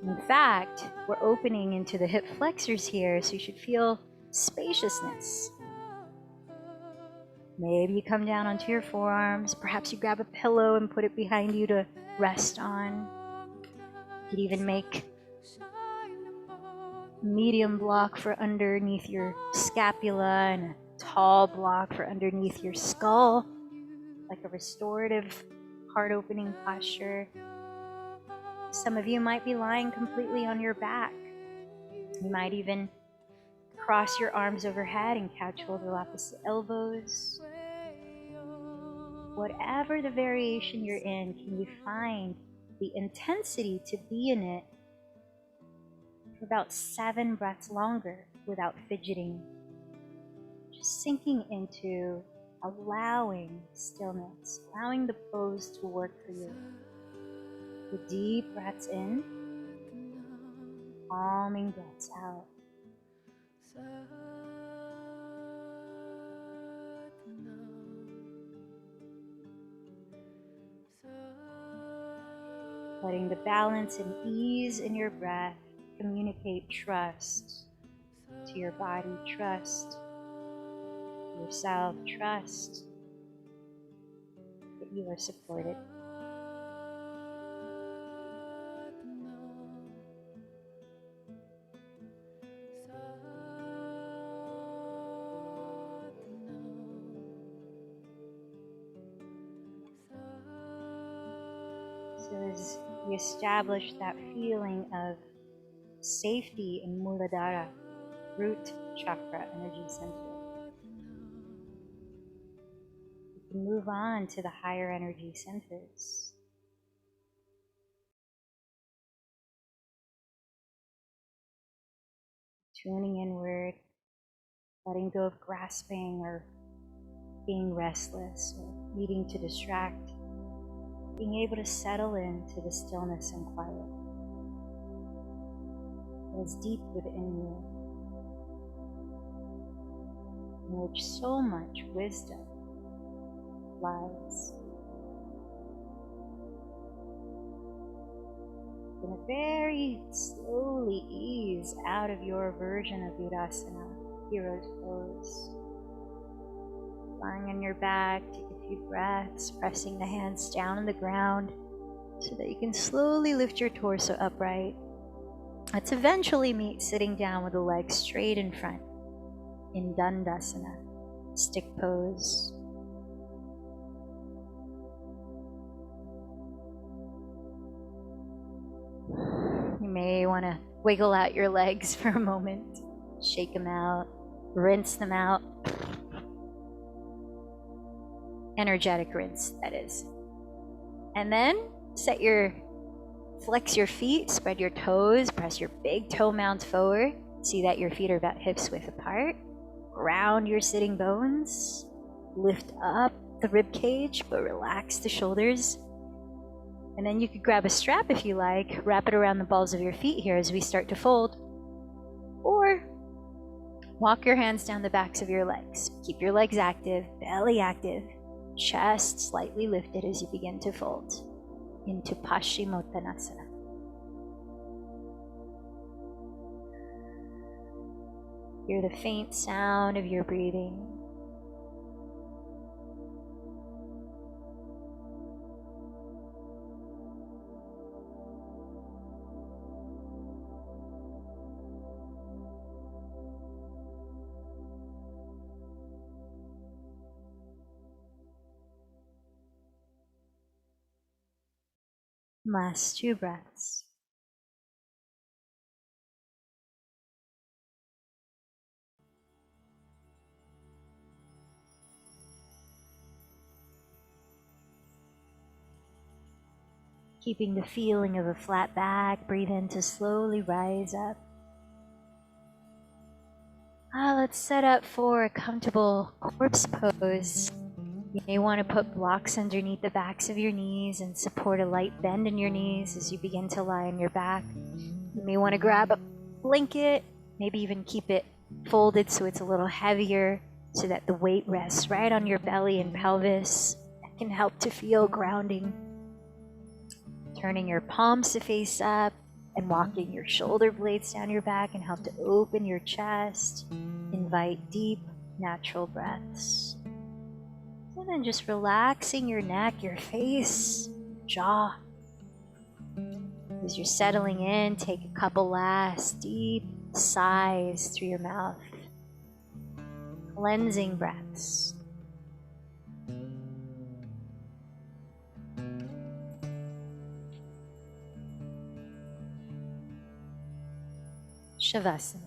In fact, we're opening into the hip flexors here, so you should feel spaciousness. Maybe you come down onto your forearms. Perhaps you grab a pillow and put it behind you to rest on. You could even make a medium block for underneath your scapula and a tall block for underneath your skull, like a restorative heart-opening posture. Some of you might be lying completely on your back. You might even cross your arms overhead and couch overlap the elbows. Whatever the variation you're in, can you find the intensity to be in it for about 7 breaths longer without fidgeting? Just sinking into allowing stillness, allowing the pose to work for you. The deep breaths in, calming breaths out. Letting the balance and ease in your breath communicate trust to your body, trust yourself, trust that you are supported. So as we establish that feeling of safety in Muladhara, root chakra energy center, we can move on to the higher energy centers. tuning inward, letting go of grasping or being restless or needing to distract, being able to settle into the stillness and quiet that is deep within you, in which so much wisdom lies. You're gonna very slowly ease out of your version of Virasana, hero's pose. Lying on your back, take a few breaths, pressing the hands down on the ground so that you can slowly lift your torso upright. Let's eventually meet sitting down with the legs straight in front in Dandasana, stick pose. You may want to wiggle out your legs for a moment, shake them out, rinse them out. Energetic rinse, that is. And then flex your feet, spread your toes, press your big toe mounds forward. See that your feet are about hips width apart. Ground your sitting bones. Lift up the rib cage, but relax the shoulders. And then you could grab a strap if you like, wrap it around the balls of your feet here as we start to fold. Or walk your hands down the backs of your legs. Keep your legs active, belly active, chest slightly lifted as you begin to fold into Paschimottanasana. Hear the faint sound of your breathing. Last 2 breaths. Keeping the feeling of a flat back, breathe in to slowly rise up. Let's set up for a comfortable corpse pose. You may want to put blocks underneath the backs of your knees and support a light bend in your knees as you begin to lie on your back. You may want to grab a blanket, maybe even keep it folded so it's a little heavier so that the weight rests right on your belly and pelvis. That can help to feel grounding. Turning your palms to face up and walking your shoulder blades down your back can help to open your chest. Invite deep, natural breaths. And then just relaxing your neck, your face, jaw. As you're settling in, take a couple last deep sighs through your mouth. Cleansing breaths. Shavasana.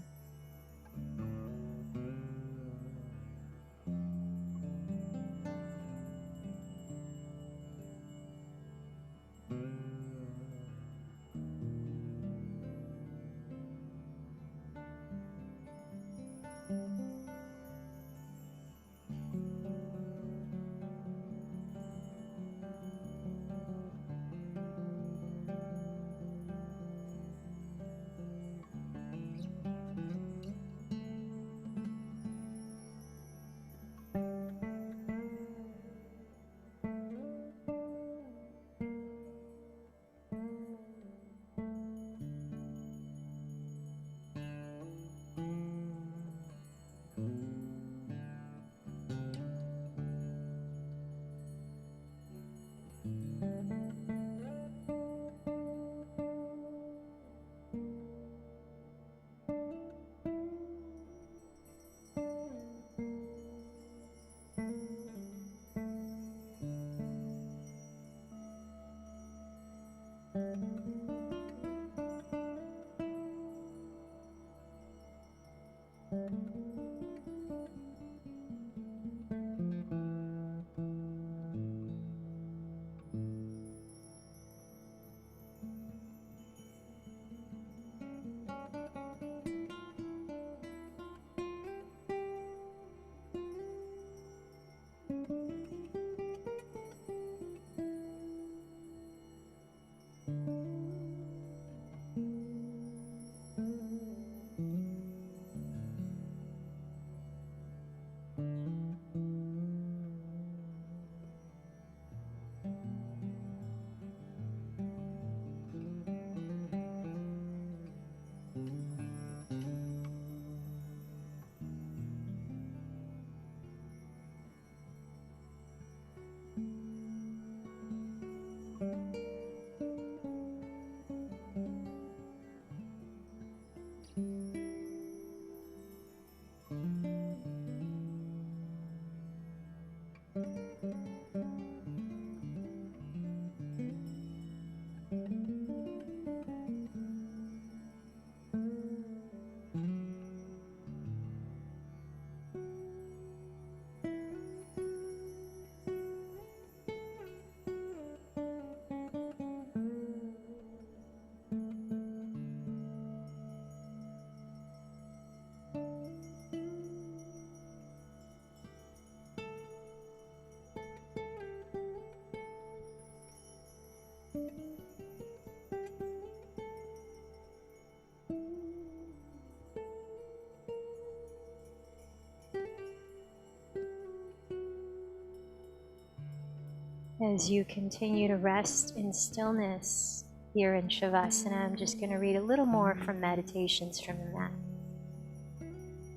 As you continue to rest in stillness here in Shavasana, I'm just going to read a little more from meditations from the mat.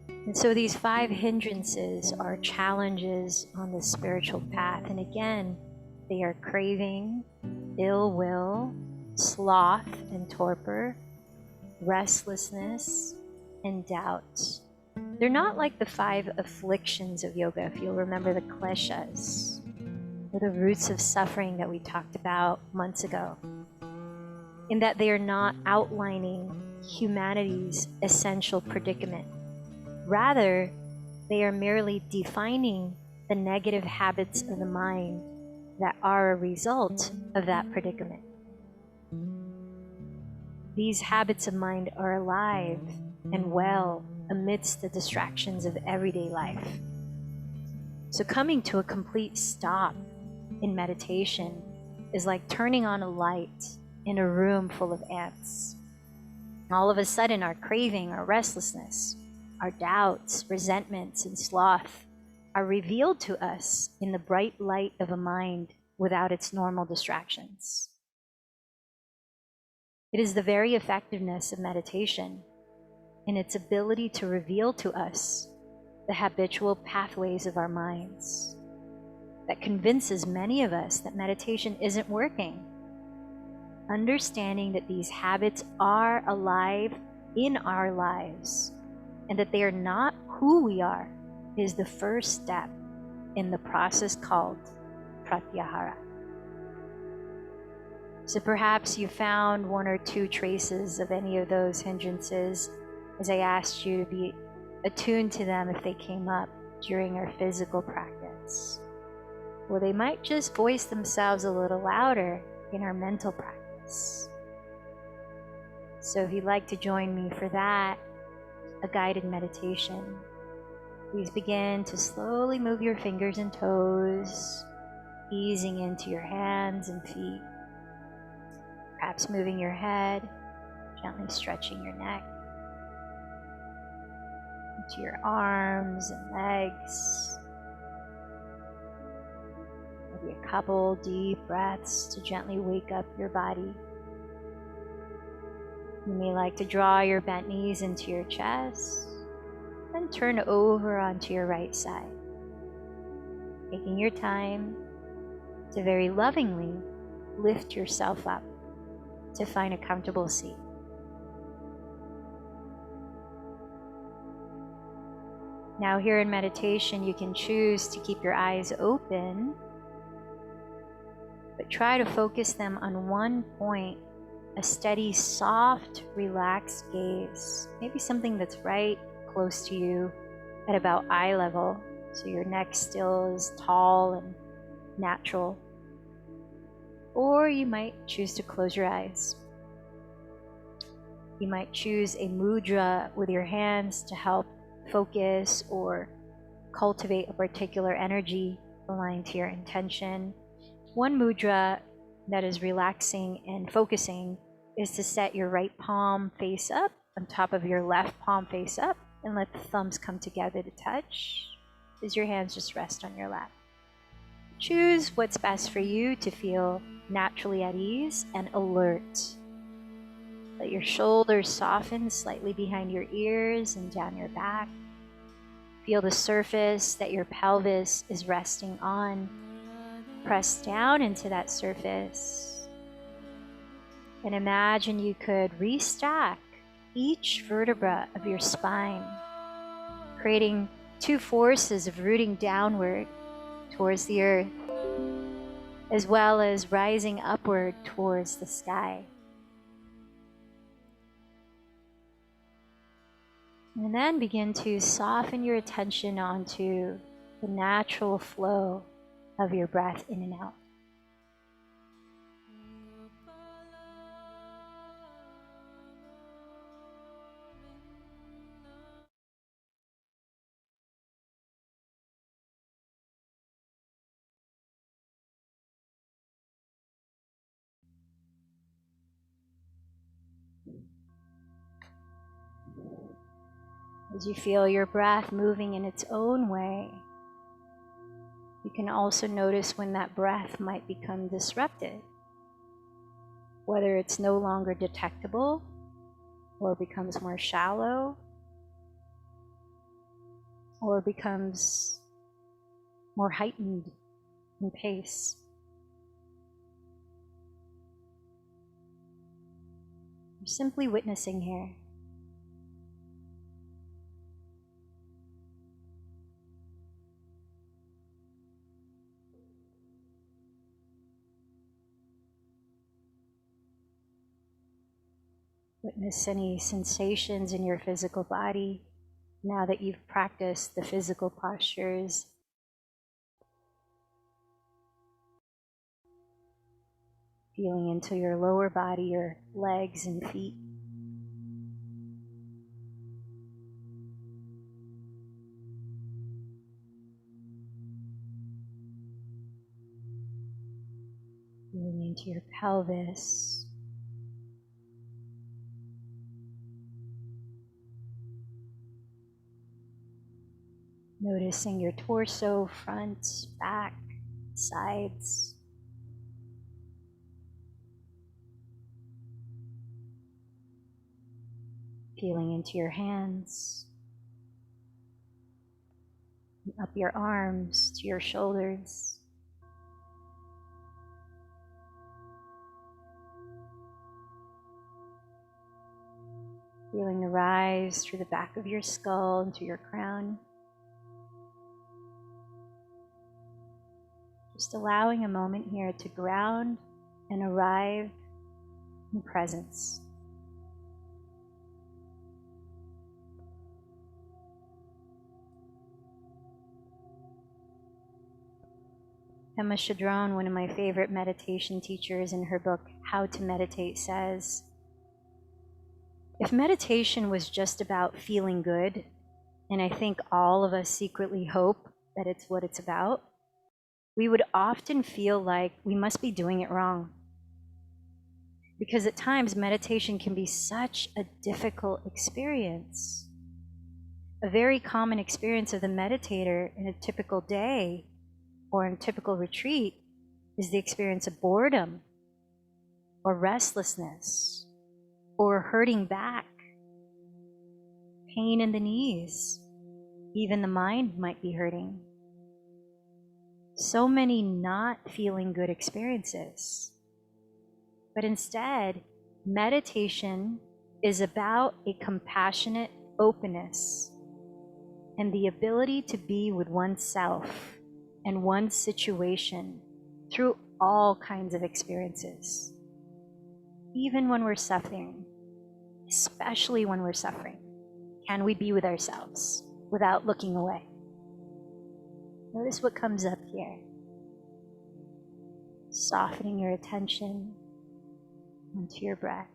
And so these 5 hindrances are challenges on the spiritual path. And again, they are craving, ill will, sloth and torpor, restlessness, and doubt. They're not like the 5 afflictions of yoga, if you'll remember the kleshas, or the roots of suffering that we talked about months ago, in that they are not outlining humanity's essential predicament. Rather, they are merely defining the negative habits of the mind that are a result of that predicament. These habits of mind are alive and well amidst the distractions of everyday life. So coming to a complete stop in meditation is like turning on a light in a room full of ants. All of a sudden, our craving, our restlessness, our doubts, resentments, and sloth are revealed to us in the bright light of a mind without its normal distractions. It is the very effectiveness of meditation in its ability to reveal to us the habitual pathways of our minds that convinces many of us that meditation isn't working. Understanding that these habits are alive in our lives and that they are not who we are is the first step in the process called pratyahara. So perhaps you found 1 or 2 traces of any of those hindrances as I asked you to be attuned to them if they came up during our physical practice. Or they might just voice themselves a little louder in our mental practice. So if you'd like to join me for that, a guided meditation, please begin to slowly move your fingers and toes, easing into your hands and feet. Perhaps moving your head, gently stretching your neck, into your arms and legs. Maybe a couple deep breaths to gently wake up your body. You may like to draw your bent knees into your chest, then turn over onto your right side, taking your time to very lovingly lift yourself up to find a comfortable seat. Now here in meditation, you can choose to keep your eyes open, but try to focus them on one point, a steady, soft, relaxed gaze. Maybe something that's right close to you at about eye level, so your neck still is tall and natural. Or you might choose to close your eyes. You might choose a mudra with your hands to help focus or cultivate a particular energy aligned to your intention. One mudra that is relaxing and focusing is to set your right palm face up on top of your left palm face up and let the thumbs come together to touch as your hands just rest on your lap. Choose what's best for you to feel naturally at ease and alert. Let your shoulders soften slightly behind your ears and down your back. Feel the surface that your pelvis is resting on. Press down into that surface and imagine you could restack each vertebra of your spine, creating two forces of rooting downward towards the earth, as well as rising upward towards the sky. And then begin to soften your attention onto the natural flow of your breath in and out. As you feel your breath moving in its own way, you can also notice when that breath might become disrupted, whether it's no longer detectable or becomes more shallow or becomes more heightened in pace. You're simply witnessing here. Witness any sensations in your physical body now that you've practiced the physical postures. Feeling into your lower body, your legs and feet. Feeling into your pelvis. Noticing your torso, front, back, sides. Feeling into your hands, up your arms to your shoulders. Feeling the rise through the back of your skull into your crown. Just allowing a moment here to ground and arrive in presence. Pema Chodron, one of my favorite meditation teachers, in her book, How to Meditate, says, if meditation was just about feeling good, and I think all of us secretly hope that it's what it's about, we would often feel like we must be doing it wrong. Because at times, meditation can be such a difficult experience. A very common experience of the meditator in a typical day or in a typical retreat is the experience of boredom or restlessness or hurting back, pain in the knees, even the mind might be hurting. So many not feeling good experiences. But instead, meditation is about a compassionate openness and the ability to be with oneself and one's situation through all kinds of experiences. Even when we're suffering, especially when we're suffering, can we be with ourselves without looking away? Notice what comes up here. Softening your attention onto your breath.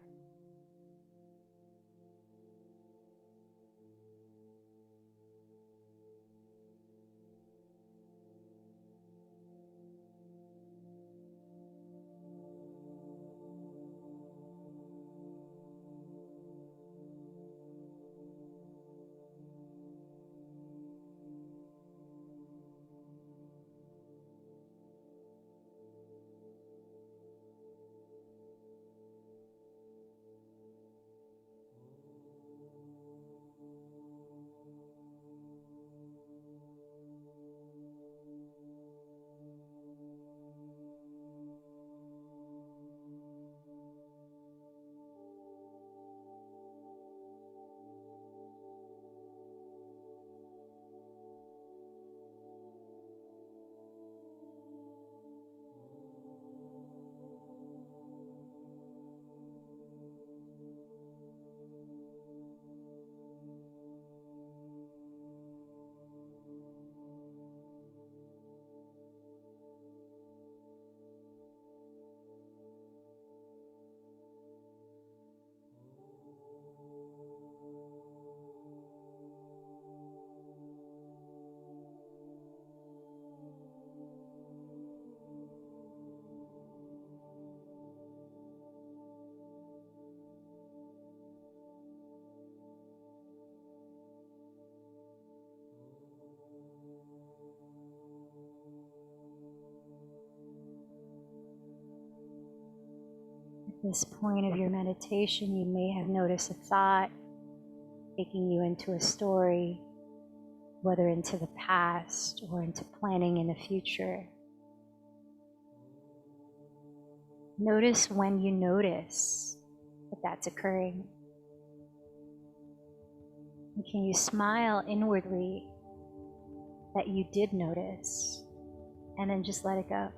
this point of your meditation, you may have noticed a thought taking you into a story, whether into the past or into planning in the future. Notice when you notice that that's occurring. And can you smile inwardly that you did notice, and then just let it go?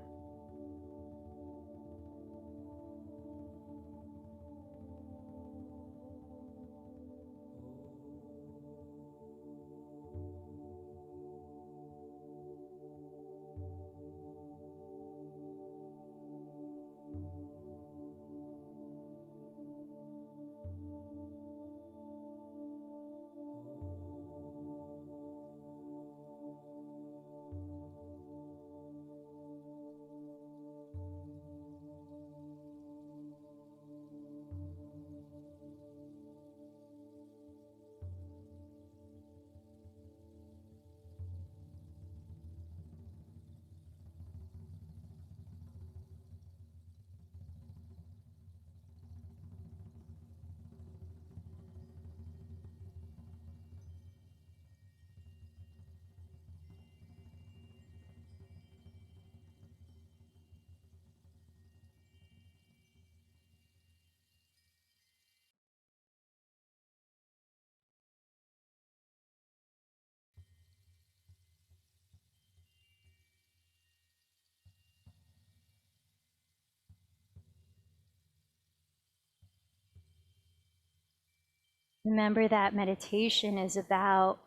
Remember that meditation is about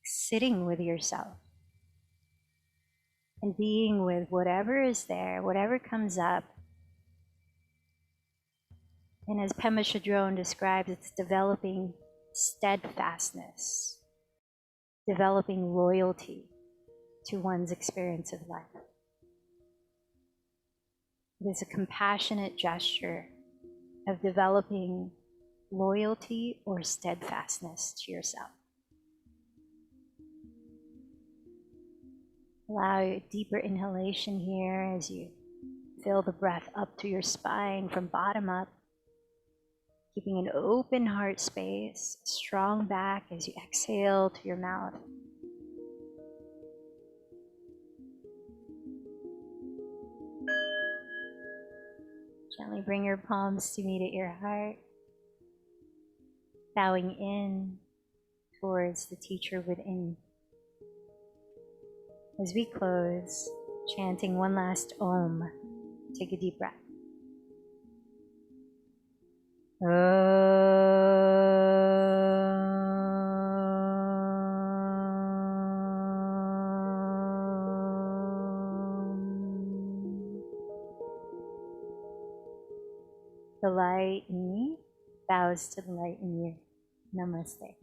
sitting with yourself and being with whatever is there, whatever comes up. And as Pema Chodron describes, it's developing steadfastness, developing loyalty to one's experience of life. It is a compassionate gesture of developing loyalty or steadfastness to yourself. Allow a deeper inhalation here as you fill the breath up to your spine from bottom up, keeping an open heart space, strong back as you exhale to your mouth. Gently bring your palms to meet at your heart, bowing in towards the teacher within. As we close, chanting one last Om, take a deep breath. The light in me bows to the light in you. Namaste.